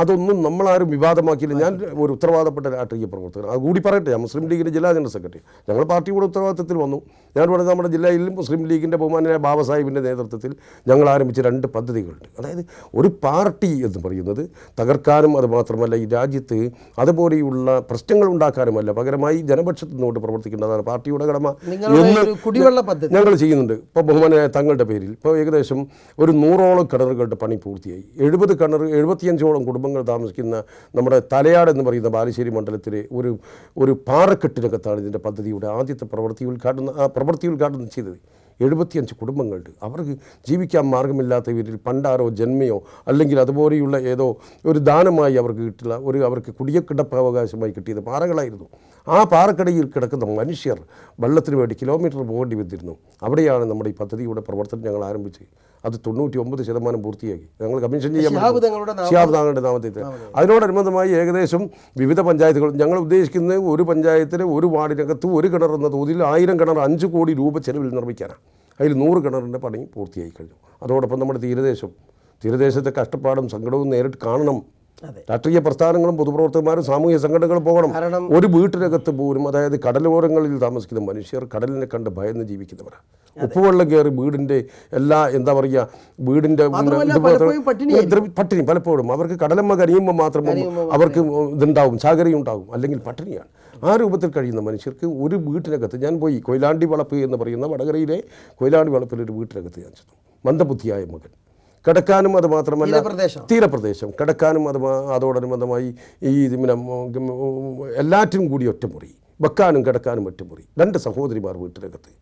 അതൊന്നും നമ്മളാരും വിവാദമാക്കിയില്ല. ഞാൻ ഒരു ഉത്തരവാദപ്പെട്ട രാഷ്ട്രീയ പ്രവർത്തകൻ, അതുകൂടി പറയട്ടെ. ഞാൻ മുസ്ലിം ലീഗിൻ്റെ ജില്ലാ ജനറൽ സെക്രട്ടറി. ഞങ്ങൾ പാർട്ടിയുടെ ഉത്തരവാദിത്തത്തിൽ വന്നു. ഞാൻ ഇവിടെ നമ്മുടെ ജില്ലയിലും മുസ്ലിം ലീഗിൻ്റെ ബഹുമാനായ ബാബ സാഹിബിൻ്റെ നേതൃത്വത്തിൽ ഞങ്ങൾ ആരംഭിച്ച 2 പദ്ധതികളുണ്ട്. അതായത് ഒരു പാർട്ടി എന്ന് പറയുന്നത് തകർക്കാനും അത് മാത്രമല്ല ഈ രാജ്യത്ത് അതുപോലെയുള്ള പ്രശ്നങ്ങൾ ഉണ്ടാക്കാനുമല്ല, പകരമായി ജനപക്ഷത്ത് നിന്നുകൊണ്ട് പ്രവർത്തിക്കേണ്ടതാണ് പാർട്ടിയുടെ കടമ എന്ന് ഞങ്ങൾ ചെയ്യുന്നുണ്ട്. ഇപ്പോൾ ബഹുമാനായ തങ്ങളുടെ പേരിൽ ഇപ്പോൾ ഏകദേശം ഒരു 100ഓളം കിണറുകളുടെ പണി പൂർത്തിയായി. 70 കിണർ 75ഓളം കുടുംബങ്ങൾ താമസിക്കുന്ന നമ്മുടെ തലയാട് എന്ന് പറയുന്ന ബാലുശ്ശേരി മണ്ഡലത്തിലെ ഒരു പാറക്കെട്ടിനകത്താണ് ഇതിൻ്റെ പദ്ധതിയുടെ ആദ്യത്തെ പ്രവൃത്തി ഉദ്ഘാടനം ചെയ്തത്. 75 കുടുംബങ്ങളുണ്ട്. അവർക്ക് ജീവിക്കാൻ മാർഗമില്ലാത്തവരിൽ പണ്ടാരോ ജന്മയോ അല്ലെങ്കിൽ അതുപോലെയുള്ള ഏതോ ഒരു ദാനമായി അവർക്ക് കിട്ടില്ല അവർക്ക് കുടിയക്കിടപ്പവകാശമായി കിട്ടിയത് പാറകളായിരുന്നു. ആ പാറക്കടയിൽ കിടക്കുന്ന മനുഷ്യർ വെള്ളത്തിന് വേണ്ടി കിലോമീറ്റർ പോകേണ്ടി വന്നിരുന്നു. അവിടെയാണ് നമ്മുടെ ഈ പദ്ധതിയുടെ പ്രവർത്തനം ഞങ്ങൾ ആരംഭിച്ച് അത് 99% പൂർത്തിയാക്കി. ഞങ്ങൾ കമ്മീഷൻ ചെയ്യാൻ ഷിഹാബ് താങ്കളുടെ നാമത്തിൽ. അതിനോടനുബന്ധമായി ഏകദേശം വിവിധ പഞ്ചായത്തുകൾ ഞങ്ങൾ ഉദ്ദേശിക്കുന്നത് ഒരു പഞ്ചായത്തിന് ഒരു വാർഡിനകത്ത് ഒരു കിണർ എന്ന തോതിൽ 1000 കിണർ 5 കോടി രൂപ ചെലവിൽ നിർമ്മിക്കാനാണ്. അതിൽ 100 കിണറിൻ്റെ പണി പൂർത്തിയായി കഴിഞ്ഞു. അതോടൊപ്പം നമ്മുടെ തീരദേശത്തെ കഷ്ടപ്പാടും സങ്കടവും നേരിട്ട് കാണണം. രാഷ്ട്രീയ പ്രസ്ഥാനങ്ങളും പൊതുപ്രവർത്തകന്മാരും സാമൂഹിക സംഘടനകളും പോകണം. ഒരു വീട്ടിനകത്ത് പോലും അതായത് കടലോരങ്ങളിൽ താമസിക്കുന്ന മനുഷ്യർ കടലിനെ കണ്ട് ഭയന്ന് ജീവിക്കുന്നവരാണ്. ഉപ്പുവെള്ളം കയറി വീടിൻ്റെ എല്ലാ വീടിൻ്റെ പട്ടിണി പലപ്പോഴും അവർക്ക് കടലമ്മ കരിയുമ്പോൾ മാത്രം അവർക്ക് ഇതുണ്ടാവും, ചാകരി ഉണ്ടാകും, അല്ലെങ്കിൽ പട്ടിണിയാണ്. ആ രൂപത്തിൽ കഴിയുന്ന മനുഷ്യർക്ക് ഒരു വീട്ടിനകത്ത് ഞാൻ പോയി കൊയിലാണ്ടി വളപ്പ് എന്ന് പറയുന്ന വടകരയിലെ കൊയിലാണ്ടി വളപ്പിലൊരു വീട്ടിനകത്ത് ഞാൻ ചെന്നു. മന്ദബുദ്ധിയായ മകൻ കിടക്കാനും അത് മാത്രമല്ല തീരപ്രദേശം കിടക്കാനും അതോടനുബന്ധമായി ഈ എല്ലാറ്റിനും കൂടി ഒറ്റമുറി, വെക്കാനും കിടക്കാനും ഒറ്റമുറി. 2 സഹോദരിമാർ വീട്ടിനകത്ത്.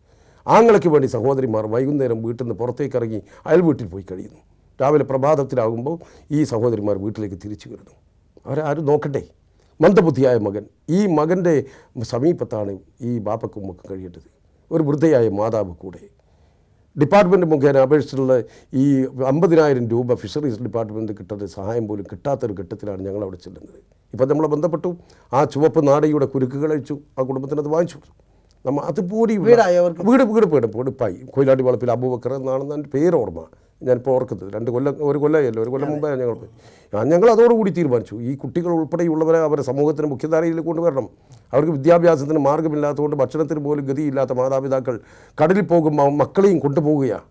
ആങ്ങളയ്ക്ക് വേണ്ടി സഹോദരിമാർ വൈകുന്നേരം വീട്ടിൽ നിന്ന് പുറത്തേക്ക് ഇറങ്ങി അയൽ വീട്ടിൽ പോയി കഴിയുന്നു. രാവിലെ പ്രഭാതത്തിലാകുമ്പോൾ ഈ സഹോദരിമാർ വീട്ടിലേക്ക് തിരിച്ചു വരുന്നു. അവരാരും നോക്കട്ടെ. മന്ദബുദ്ധിയായ മകൻ. ഈ മകൻ്റെ സമീപത്താണ് ഈ ബാപ്പക്കും ഉമ്മക്കും കഴിയേണ്ടത്. ഒരു വൃദ്ധയായ മാതാവ് കൂടെ. ഡിപ്പാർട്ട്മെൻറ്റ് മുഖേന അപേക്ഷിച്ചുള്ള ഈ 50,000 രൂപ ഫിഷറീസ് ഡിപ്പാർട്ട്മെൻറ്റ് കിട്ടുന്ന സഹായം പോലും കിട്ടാത്തൊരു ഘട്ടത്തിലാണ് ഞങ്ങൾ അവിടെ ചെല്ലുന്നത്. ഇപ്പം നമ്മളെ ബന്ധപ്പെട്ടു. ആ ചുവപ്പ് നാടയുടെ കുരുക്കുകൾ അഴിച്ചു. ആ കുടുംബത്തിനത് വാങ്ങിച്ചു. അതുപോലെ വീടുപ്പായി കൊയിലാണ്ടി വളപ്പിൽ അബൂബക്കർ എന്നാണെന്ന് എൻ്റെ പേര് ഓർമ്മ. ഞാനിപ്പോൾ ഓർക്കുന്നത്. ഒരു കൊല്ലം മുമ്പാണ് ഞങ്ങൾ അതോടുകൂടി തീരുമാനിച്ചു ഈ കുട്ടികൾ ഉൾപ്പെടെയുള്ളവരെ അവരെ സമൂഹത്തിന് മുഖ്യധാരയിൽ കൊണ്ടുവരണം. അവർക്ക് വിദ്യാഭ്യാസത്തിന് മാർഗ്ഗമില്ലാത്തതുകൊണ്ട് ഭക്ഷണത്തിന് പോലും ഗതിയില്ലാത്ത മാതാപിതാക്കൾ കടലിൽ പോകുമ്പോൾ മക്കളെയും കൊണ്ടുപോവുകയാണ്.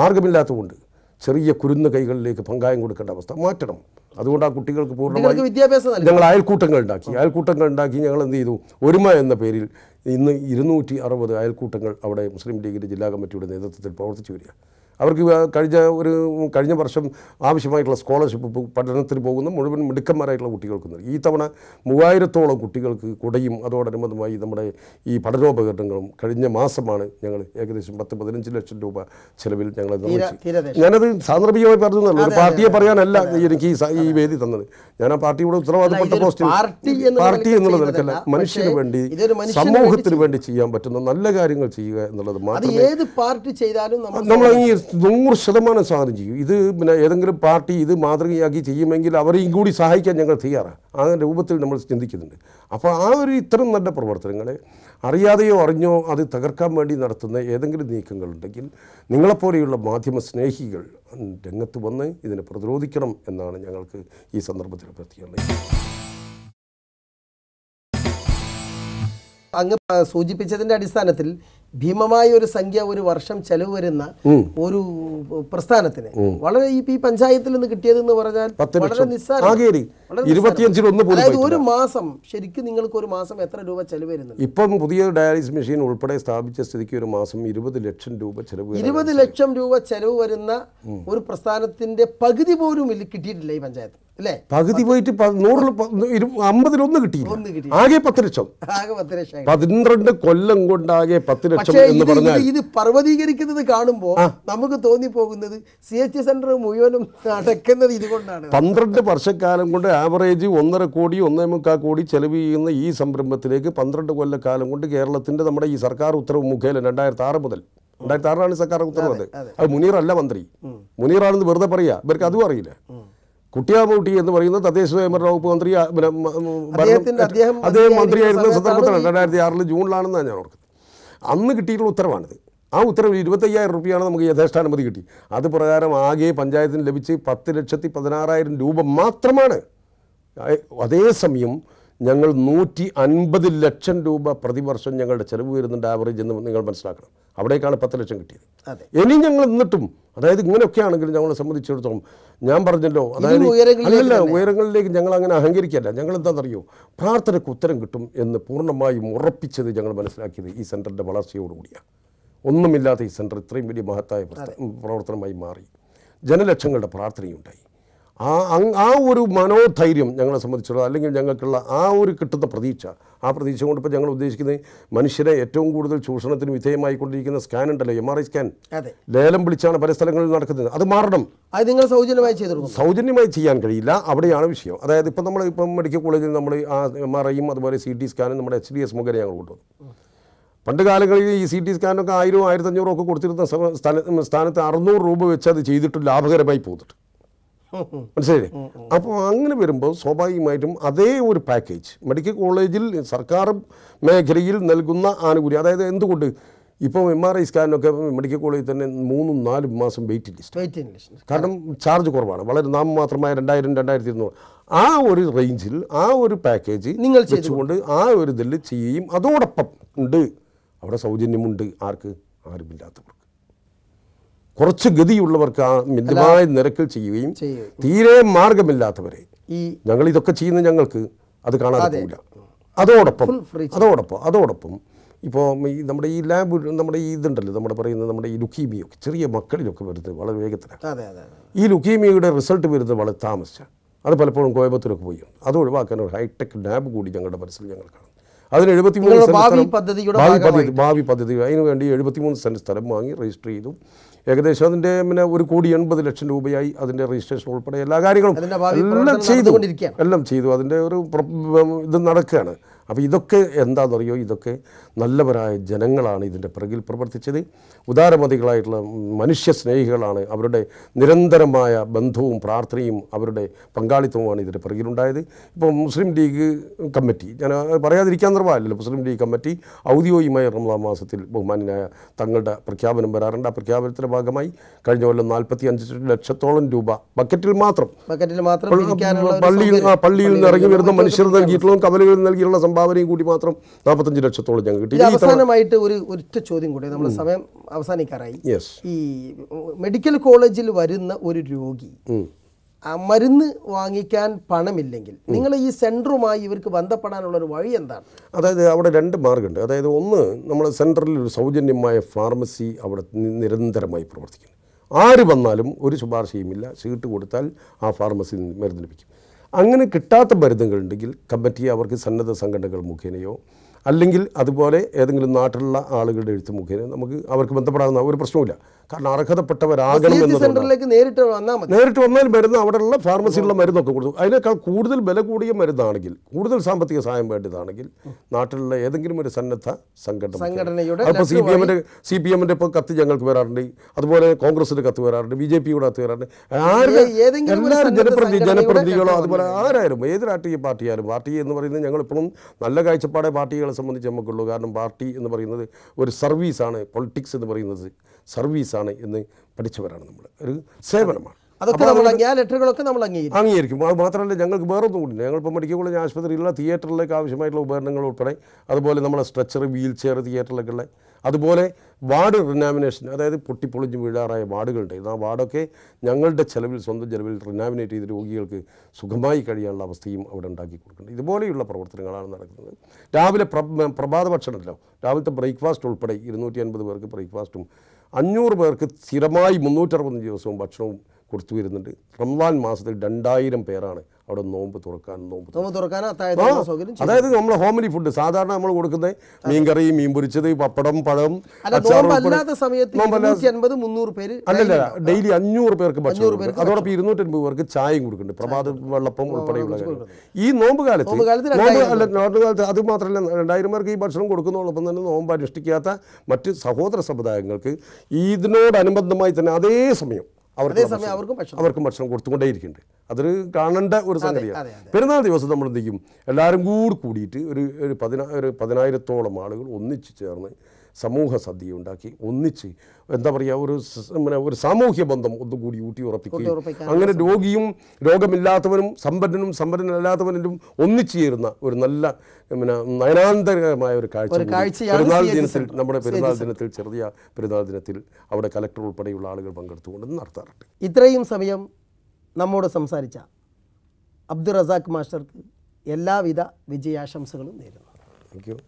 മാർഗ്ഗമില്ലാത്തതുകൊണ്ട് ചെറിയ കുരുന്ന കൈകളിലേക്ക് പങ്കായം കൊടുക്കേണ്ട അവസ്ഥ മാറ്റണം. അതുകൊണ്ട് ആ കുട്ടികൾക്ക് പൂർണ്ണമായി വിദ്യാഭ്യാസം ഞങ്ങൾ അയൽക്കൂട്ടങ്ങൾ ഉണ്ടാക്കി ഞങ്ങൾ എന്ത് ചെയ്തു, ഒരുമ എന്ന പേരിൽ ഇന്ന് 260 അയൽക്കൂട്ടങ്ങൾ അവിടെ മുസ്ലിം ലീഗിൻ്റെ ജില്ലാ കമ്മിറ്റിയുടെ നേതൃത്വത്തിൽ പ്രവർത്തിച്ചു വരിക. അവർക്ക് കഴിഞ്ഞ വർഷം ആവശ്യമായിട്ടുള്ള സ്കോളർഷിപ്പ് പഠനത്തിന് പോകുന്ന മുഴുവൻ മിടുക്കന്മാരായിട്ടുള്ള കുട്ടികൾക്ക് നൽകി. ഈ തവണ 3000-ഓളം കുട്ടികൾക്ക് കുടയും അതോടനുബന്ധമായി നമ്മുടെ ഈ പഠനോപകരണങ്ങളും കഴിഞ്ഞ മാസമാണ് ഞങ്ങൾ ഏകദേശം 10-15 ലക്ഷം രൂപ ചെലവിൽ ഞങ്ങൾ നിർമ്മിച്ചു. ഞാനത് സാന്ദർഭികമായി പറഞ്ഞതല്ല, ഒരു പാർട്ടിയെ പറയാനല്ല എനിക്ക് ഈ വേദി തന്നത്. ഞാൻ ആ പാർട്ടിയുടെ ഉത്തരവാദിത്തപ്പെട്ട പോസ്റ്റ് പാർട്ടി എന്നുള്ള നിലക്കല്ല, മനുഷ്യന് വേണ്ടി സമൂഹത്തിന് വേണ്ടി ചെയ്യാൻ പറ്റുന്ന നല്ല കാര്യങ്ങൾ ചെയ്യുക എന്നുള്ളത് മാത്രമേ. ഏത് പാർട്ടി ചെയ്താലും നമ്മൾ ഈ 100% സാധനം ചെയ്യും. ഇത് ഏതെങ്കിലും പാർട്ടി ഇത് മാതൃകയാക്കി ചെയ്യുമെങ്കിൽ അവരെയും കൂടി സഹായിക്കാൻ ഞങ്ങൾ തയ്യാറാണ്. ആ രൂപത്തിൽ നമ്മൾ ചിന്തിക്കുന്നുണ്ട്. അപ്പോൾ ആ ഇത്തരം നല്ല പ്രവർത്തനങ്ങളെ അറിയാതെയോ അറിഞ്ഞോ അത് തകർക്കാൻ വേണ്ടി നടത്തുന്ന ഏതെങ്കിലും നീക്കങ്ങളുണ്ടെങ്കിൽ നിങ്ങളെപ്പോലെയുള്ള മാധ്യമ സ്നേഹികൾ രംഗത്ത് വന്ന് ഇതിനെ പ്രതിരോധിക്കണം എന്നാണ് ഞങ്ങൾക്ക് ഈ സന്ദർഭത്തിൽ അഭ്യർത്ഥിക്കാനുള്ളത്. അങ്ങ് സൂചിപ്പിച്ചതിന്റെ അടിസ്ഥാനത്തിൽ ഭീമമായ ഒരു സംഖ്യ ഒരു വർഷം ചെലവ് വരുന്ന ഒരു പ്രസ്ഥാനത്തിന് വളരെ ഈ പഞ്ചായത്തിൽ നിന്ന് കിട്ടിയതെന്ന് പറഞ്ഞാൽ വളരെ നിസ്സാരം. അതായത് ഒരു മാസം ശരിക്കും നിങ്ങൾക്ക് ഒരു മാസം എത്ര രൂപ ചെലവ് വരുന്നുണ്ട്? ഇപ്പം പുതിയ ഡയാലിസിസ് മെഷീൻ ഉൾപ്പെടെ സ്ഥാപിച്ച സ്ഥിതിക്ക് ഒരു മാസം 20 ലക്ഷം രൂപ ചെലവ് 20 ലക്ഷം രൂപ ചെലവ് വരുന്ന ഒരു പ്രസ്ഥാനത്തിന്റെ പകുതി പോലും കിട്ടിയിട്ടില്ല ഈ പഞ്ചായത്ത് അല്ലേ? പകുതി പോയിട്ട് 100-50 കിട്ടിയില്ല. ആകെ 10 ലക്ഷം. 12 കൊല്ലം കൊണ്ടാകെ 10 ലക്ഷം എന്ന് പറഞ്ഞാൽ ഇത് പർവ്വതീകരിക്കുന്നത് കാണുമ്പോൾ നമുക്ക് തോന്നിപ്പോകുന്നത് CH സെന്റർ മുഴുവനും നടക്കുന്നത് ഇതുകൊണ്ടാണ്. 12 വർഷക്കാലം കൊണ്ട് ആവറേജ് 1.5 കോടി 1.25 കോടി ചെലവ് ചെയ്യുന്ന ഈ സംരംഭത്തിലേക്ക് 12 കൊല്ലക്കാലം കൊണ്ട് കേരളത്തിന്റെ നമ്മുടെ ഈ സർക്കാർ ഉത്തരവ് മുഖേന 2006 മുതൽ 2006 സർക്കാർ ഉത്തരവ്. അത് മുനീർ അല്ല മന്ത്രി. മുനീറാണെന്ന് വെറുതെ പറയാ, ഇവർക്ക് അതും അറിയില്ല. കുട്ടിയാമൂട്ടി എന്ന് പറയുന്ന തദ്ദേശ സ്വയംഭരണ വകുപ്പ് മന്ത്രി അദ്ദേഹം മന്ത്രിയായിരുന്ന സന്ദർഭത്തിലാണ് 2006 ജൂണിലാണെന്നാണ് ഞാൻ ഓർക്കുന്നത്. അന്ന് കിട്ടിയിട്ടുള്ള ഉത്തരവാണിത്. ആ ഉത്തരവ് 25,000 രൂപയാണ് നമുക്ക് യഥേഷ്ടാനുമതി കിട്ടി. അത് പ്രകാരം ആകെ പഞ്ചായത്തിന് ലഭിച്ച് 10,16,000 രൂപ മാത്രമാണ്. അതേസമയം ഞങ്ങൾ 150 ലക്ഷം രൂപ പ്രതിവർഷം ഞങ്ങളുടെ ചെലവ് വരുന്നുണ്ട് ആവറേജ് എന്ന് നിങ്ങൾ മനസ്സിലാക്കണം. അവിടേക്കാണ് 10 ലക്ഷം കിട്ടിയത്. ഇനി ഞങ്ങൾ എന്നിട്ടും അതായത് ഇങ്ങനെയൊക്കെയാണെങ്കിലും ഞങ്ങളെ സംബന്ധിച്ചിടത്തോളം ഞാൻ പറഞ്ഞല്ലോ, അതായത് അല്ലല്ല ഉയരങ്ങളിലേക്ക് ഞങ്ങൾ അങ്ങനെ അഹങ്കരിക്കല്ല. ഞങ്ങൾ എന്താണെന്നറിയോ, പ്രാർത്ഥനയ്ക്ക് ഉത്തരം കിട്ടും എന്ന് പൂർണ്ണമായും ഉറപ്പിച്ചത് ഞങ്ങൾ മനസ്സിലാക്കിയത് ഈ സെൻറ്ററിൻ്റെ വളർച്ചയോടുകൂടിയാണ്. ഒന്നുമില്ലാത്ത ഈ സെൻറ്റർ ഇത്രയും വലിയ മഹത്തായ പ്രവർത്തനമായി മാറി. ജനലക്ഷങ്ങളുടെ പ്രാർത്ഥനയുണ്ടായി. ആ ഒരു മനോധൈര്യം ഞങ്ങളെ സംബന്ധിച്ചിടത്തോളം അല്ലെങ്കിൽ ഞങ്ങൾക്കുള്ള ആ ഒരു കിട്ടുന്ന പ്രതീക്ഷ ആ പ്രതീക്ഷ കൊണ്ട് ഇപ്പോൾ ഞങ്ങൾ ഉദ്ദേശിക്കുന്നത് മനുഷ്യരെ ഏറ്റവും കൂടുതൽ ചൂഷണത്തിന് വിധേയമായിക്കൊണ്ടിരിക്കുന്ന സ്കാൻ ഉണ്ടല്ലോ, MRI സ്കാൻ, ലേലം വിളിച്ചാണ് പല സ്ഥലങ്ങളിൽ നടക്കുന്നത്. അത് മാറണം. അത് നിങ്ങൾ സൗജന്യമായി ചെയ്തു? സൗജന്യമായി ചെയ്യാൻ കഴിയില്ല, അവിടെയാണ് വിഷയം. അതായത് ഇപ്പം നമ്മൾ മെഡിക്കൽ കോളേജിൽ നമ്മൾ ആ MRIയും അതുപോലെ CT സ്കാനും നമ്മുടെ HDS മുഖേന ഞങ്ങൾ കൊണ്ടുവന്നു. പണ്ട് കാലങ്ങളിൽ ഈ CT സ്കാനൊക്കെ 1000, 1500 ഒക്കെ കൊടുത്തിരുന്ന സ്ഥാനത്ത് 600 രൂപ വെച്ച് അത് ചെയ്തിട്ട് ലാഭകരമായി പോകുന്നുണ്ട്. മനസ്സിലായില്ലേ? അപ്പോൾ അങ്ങനെ വരുമ്പോൾ സ്വാഭാവികമായിട്ടും അതേ ഒരു പാക്കേജ് മെഡിക്കൽ കോളേജിൽ സർക്കാർ മേഖലയിൽ നൽകുന്ന ആനുകൂല്യം, അതായത് എന്തുകൊണ്ട് ഇപ്പോൾ MRI സ്കാനൊക്കെ മെഡിക്കൽ കോളേജിൽ തന്നെ 3-4 മാസം വെയിറ്റിംഗ് ലിസ്റ്റ്. കാരണം ചാർജ് കുറവാണ്, വളരെ നാമമാത്രമായ 2000, 2200 ആ ഒരു റേഞ്ചിൽ ആ ഒരു പാക്കേജ് നിങ്ങൾ വെച്ചുകൊണ്ട് ആ ഒരു ഇതിൽ ചെയ്യുകയും അതോടൊപ്പം ഉണ്ട് അവിടെ സൗജന്യമുണ്ട്. ആരുമില്ലാത്തവർക്ക്, കുറച്ച് ഗതിയുള്ളവർക്ക് ആ മിതമായ നിരക്കിൽ ചെയ്യുകയും തീരെ മാർഗമില്ലാത്തവരെ ഞങ്ങൾ ഇതൊക്കെ ചെയ്യുന്ന ഞങ്ങൾക്ക് അത് കാണാതെ പോകില്ല. അതോടൊപ്പം ഇപ്പോൾ ഈ നമ്മുടെ ഈ ലാബ് നമ്മുടെ ഈ ഇതുണ്ടല്ലോ, നമ്മുടെ പറയുന്നത് നമ്മുടെ ഈ ലുക്കീമിയൊക്കെ ചെറിയ മക്കളിലൊക്കെ വരുന്നത് വളരെ വേഗത്തിലാണ്. ഈ ലുക്കീമിയയുടെ റിസൾട്ട് വരുന്നത് വളരെ താമസിച്ചാണ്. അത് പലപ്പോഴും കോയമ്പത്തൂരൊക്കെ പോയി. അത് ഒഴിവാക്കാൻ ഒരു ഹൈടെക് ലാബ് കൂടി ഞങ്ങളുടെ മനസ്സിൽ ഞങ്ങൾ കാണും. അതിന് 73 ഭാവി പദ്ധതി അതിനുവേണ്ടി 73 സെൻറ്റ് സ്ഥലം വാങ്ങി രജിസ്റ്റർ ചെയ്തു. ഏകദേശം അതിൻ്റെ 1,80,00,000 രൂപയായി. അതിൻ്റെ രജിസ്ട്രേഷൻ ഉൾപ്പെടെ എല്ലാ കാര്യങ്ങളും എല്ലാം ചെയ്തു. അതിൻ്റെ ഒരു ഇത് നടക്കുകയാണ്. അപ്പോൾ ഇതൊക്കെ എന്താണെന്നറിയോ, ഇതൊക്കെ നല്ലവരായ ജനങ്ങളാണ് ഇതിൻ്റെ പിറകിൽ പ്രവർത്തിച്ചത്. ഉദാരമതികളായിട്ടുള്ള മനുഷ്യ സ്നേഹികളാണ്. അവരുടെ നിരന്തരമായ ബന്ധവും പ്രാർത്ഥനയും അവരുടെ പങ്കാളിത്തവുമാണ് ഇതിൻ്റെ പിറകിലുണ്ടായത്. ഇപ്പോൾ മുസ്ലിം ലീഗ് കമ്മിറ്റി, ഞാൻ പറയാതിരിക്കാൻ നിർവാഹമില്ലല്ലോ, മുസ്ലിം ലീഗ് കമ്മിറ്റി ഔദ്യോഗികമായ റമദാൻ മാസത്തിൽ ബഹുമാനായ തങ്ങളുടെ പ്രഖ്യാപനം വരാറുണ്ട്. ആ പ്രഖ്യാപനത്തിൻ്റെ ഭാഗമായി കഴിഞ്ഞ കൊല്ലം 45 ലക്ഷത്തോളം രൂപ ബക്കറ്റിൽ മാത്രം പള്ളിയിൽ നിന്ന് ഇറങ്ങി വരുന്ന മനുഷ്യർ നൽകിയിട്ടുള്ള കവലകളിൽ നൽകിയുള്ള സംഭാവനയും കൂടി മാത്രം 45 ലക്ഷത്തോളം ഞങ്ങൾ കിട്ടി. അവസാനമായിട്ട് ഒറ്റ ചോദ്യം കൂടെ, നമ്മൾ സമയം അവസാനിക്കാറായി. ഈ മെഡിക്കൽ കോളേജിൽ വരുന്ന ഒരു രോഗി മരുന്ന് വാങ്ങിക്കാൻ പണമില്ലെങ്കിൽ നിങ്ങൾ ഈ സെൻറ്ററുമായി ഇവർക്ക് ബന്ധപ്പെടാനുള്ള ഒരു വഴി എന്താണ്? അതായത് അവിടെ 2 മാർഗ്ഗമുണ്ട്. അതായത് ഒന്ന്, നമ്മുടെ സെൻറ്ററിൽ ഒരു സൗജന്യമായ ഫാർമസി അവിടെ നിരന്തരമായി പ്രവർത്തിക്കുന്നു. ആര് വന്നാലും ഒരു ശുപാർശയുമില്ല, ചീട്ട് കൊടുത്താൽ ആ ഫാർമസിയിൽ നിന്ന് മരുന്ന് ലഭിക്കും. അങ്ങനെ കിട്ടാത്ത മരുന്നുകളുണ്ടെങ്കിൽ കമ്മിറ്റി അവർക്ക് സന്നദ്ധ സംഘടനകൾ മുഖേനയോ അല്ലെങ്കിൽ അതുപോലെ ഏതെങ്കിലും നാട്ടിലുള്ള ആളുകളുടെ എഴുത്ത് മുഖേന നമുക്ക് അവർക്ക് ബന്ധപ്പെടാവുന്ന ഒരു പ്രശ്നവുമില്ല. കാരണം അർഹതപ്പെട്ടവരാകണമെന്ന് നേരിട്ട് വന്നാൽ മരുന്ന് അവിടെയുള്ള ഫാർമസിയിലുള്ള മരുന്നൊക്കെ കൊടുത്തു. അതിനേക്കാൾ കൂടുതൽ വില കൂടിയ മരുന്നാണെങ്കിൽ, കൂടുതൽ സാമ്പത്തിക സഹായം വേണ്ടതാണെങ്കിൽ നാട്ടിലുള്ള ഏതെങ്കിലും ഒരു സന്നദ്ധ സംഘടനയുടെ, അപ്പോൾ CPM-ന്റെ ഇപ്പോൾ കത്ത് ഞങ്ങൾക്ക് വരാറുണ്ട്, അതുപോലെ കോൺഗ്രസിൻ്റെ കത്ത് വരാറുണ്ട്, BJP-യുടെ കത്ത് വരാറുണ്ട്. എല്ലാവരും ജനപ്രതിനിധികളോ അതുപോലെ ആരായാലും ഏത് രാഷ്ട്രീയ പാർട്ടിയായാലും, പാർട്ടി എന്ന് പറയുന്നത് ഞങ്ങളിപ്പോഴും നല്ല കാഴ്ചപ്പാടെ പാർട്ടികളെ സംബന്ധിച്ച് നമുക്കുള്ളൂ. കാരണം പാർട്ടി എന്ന് പറയുന്നത് ഒരു സർവീസാണ്, പൊളിറ്റിക്സ് എന്ന് പറയുന്നത് സർവീസാണ് എന്ന് പഠിച്ചവരാണ് നമ്മൾ. ഒരു സേവനമാണ്. ലെറ്ററുകളൊക്കെ നമ്മൾ അംഗീകരിക്കും. അത് മാത്രമല്ല ഞങ്ങൾക്ക് വേറൊന്നും കൂടി, ഞങ്ങളിപ്പോൾ മെഡിക്കൽ കോളേജ് ആശുപത്രിയിലുള്ള തിയേറ്ററിലേക്ക് ആവശ്യമായിട്ടുള്ള ഉപകരണങ്ങൾ ഉൾപ്പെടെ, അതുപോലെ നമ്മളെ സ്ട്രെച്ചർ, വീൽ ചെയർ തിയേറ്ററിലൊക്കെ ഉള്ള, അതുപോലെ വാർഡ് റിനാമിനേഷൻ, അതായത് പൊട്ടിപ്പൊളിഞ്ഞ് വീഴാറായ വാർഡുകളുണ്ടായിരുന്നു. ആ വാർഡൊക്കെ ഞങ്ങളുടെ ചെലവിൽ, സ്വന്തം ചെലവിൽ റിനാമിനേറ്റ് ചെയ്ത് രോഗികൾക്ക് സുഖമായി കഴിയാനുള്ള അവസ്ഥയും അവിടെ ഉണ്ടാക്കി കൊടുക്കുന്നുണ്ട്. ഇതുപോലെയുള്ള പ്രവർത്തനങ്ങളാണ് നടക്കുന്നത്. രാവിലെ പ്രഭാത ഭക്ഷണമല്ലോ, രാവിലത്തെ ബ്രേക്ക്ഫാസ്റ്റ് ഉൾപ്പെടെ 250 പേർക്ക് ബ്രേക്ക്ഫാസ്റ്റും 500 പേർക്ക് സ്ഥിരമായി 365 ദിവസവും ഭക്ഷണവും കൊടുത്തു വരുന്നുണ്ട്. റംസാൻ മാസത്തിൽ 2000 പേരാണ് അവിടെ നോമ്പ് തുറക്കാൻ. അതായത് നമ്മൾ ഹോംലി ഫുഡ് സാധാരണ നമ്മൾ കൊടുക്കുന്നത് മീൻകറി, മീൻ പൊരിച്ചത്, പപ്പടം, പഴം, അല്ലല്ല, ഡെയിലി 500 പേർക്ക് ഭക്ഷണം. അതോടൊപ്പം 250 പേർക്ക് ചായയും കൊടുക്കുന്നുണ്ട്, പ്രഭാത വെള്ളപ്പം ഉൾപ്പെടെയുള്ള കാര്യങ്ങൾ. ഈ നോമ്പ് കാലത്ത് അത് മാത്രമല്ല, 2000 പേർക്ക് ഈ ഭക്ഷണം കൊടുക്കുന്നതോടൊപ്പം തന്നെ നോമ്പ് അനുഷ്ഠിക്കാത്ത മറ്റ് സഹോദര സമുദായങ്ങൾക്ക് ഇതിനോടനുബന്ധമായി തന്നെ അതേ സമയം അവർക്കും ഭക്ഷണം കൊടുത്തുകൊണ്ടേയിരിക്കുന്നുണ്ട്. അതൊരു കാണേണ്ട ഒരു സംഗതിയാണ്. പെരുന്നാൾ ദിവസം നമ്മൾ എന്ത് ചെയ്യും, എല്ലാവരും കൂടിയിട്ട് ഒരു 10,000-ഓളം ആളുകൾ ഒന്നിച്ച് ചേർന്ന് സമൂഹ സദ്യ ഉണ്ടാക്കി ഒന്നിച്ച് എന്താ പറയുക, ഒരു സാമൂഹ്യ ബന്ധം ഒന്നുകൂടി ഊട്ടി ഉറപ്പിക്കുകയും അങ്ങനെ രോഗിയും രോഗമില്ലാത്തവനും സമ്പന്നനും സമ്പന്നനല്ലാത്തവനും ഒന്നിച്ചു ചേരുന്ന ഒരു നല്ല നയനാന്തരമായ ഒരു കാഴ്ച പെരുന്നാൾ ദിനത്തിൽ, നമ്മുടെ പെരുന്നാൾ ദിനത്തിൽ, ചെറിയ പെരുന്നാൾ ദിനത്തിൽ അവിടെ കലക്ടർ ഉൾപ്പെടെയുള്ള ആളുകൾ പങ്കെടുത്തുകൊണ്ട് നടത്താറുണ്ട്. ഇത്രയും സമയം നമ്മോട് സംസാരിച്ച അബ്ദുൾ റസാഖ് മാസ്റ്റർക്ക് എല്ലാവിധ വിജയാശംസകളും നേരുന്നു. Thank you.